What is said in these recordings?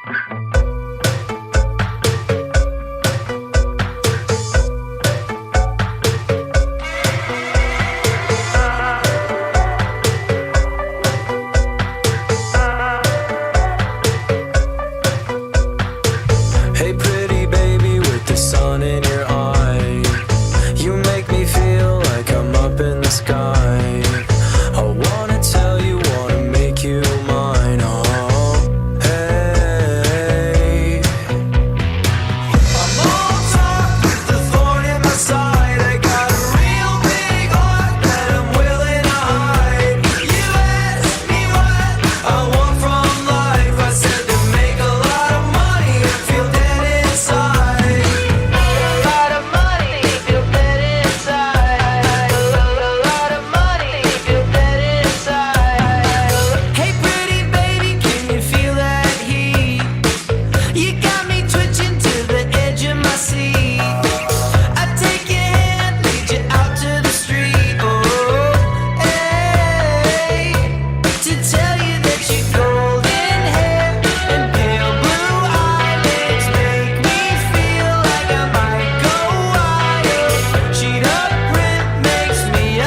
Hey pretty baby with the sun in your eye, you make me feel like I'm up in the sky. I wanna tell you, wanna make you mine. Oh, hey, I'm all talk with the thorn in my side. I got a real big heart that I'm willing to hide. You asked me what I want from life. I said to make a lot of money and feel dead inside. A lot of money, feel dead inside. A lot of money, feel dead inside. Hey pretty baby, can you feel that heat? You got me twitching to the edge of my seat. I take your hand, lead you out to the street. Oh, hey, to tell you that your golden hair and pale blue eyelids make me feel like I might go wild. Cheat up print makes me a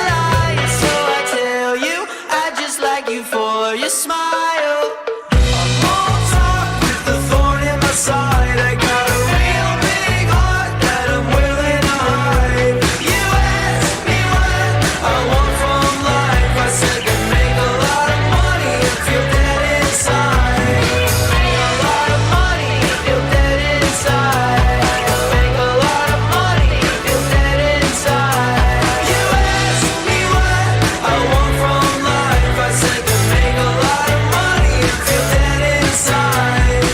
liar, so I tell you I just like you for your smile. I'm all talk with the thorn in my side. I got a real big heart that I'm willing to hide. You asked me what I want from life. I said to make a lot of money and feel dead inside. A lot of money, feel dead inside. Make a lot of money, feel dead inside. You asked me what I want from life. I said to make a lot of money and feel dead inside.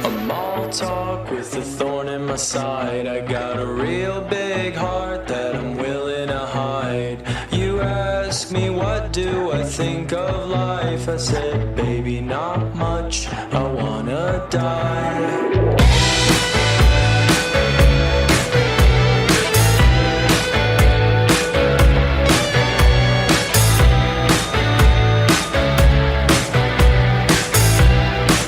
I'm all talk with a thorn in my side. I got a real big heart that I'm willing to hide. You ask me what do I think of life. I said, baby, not much.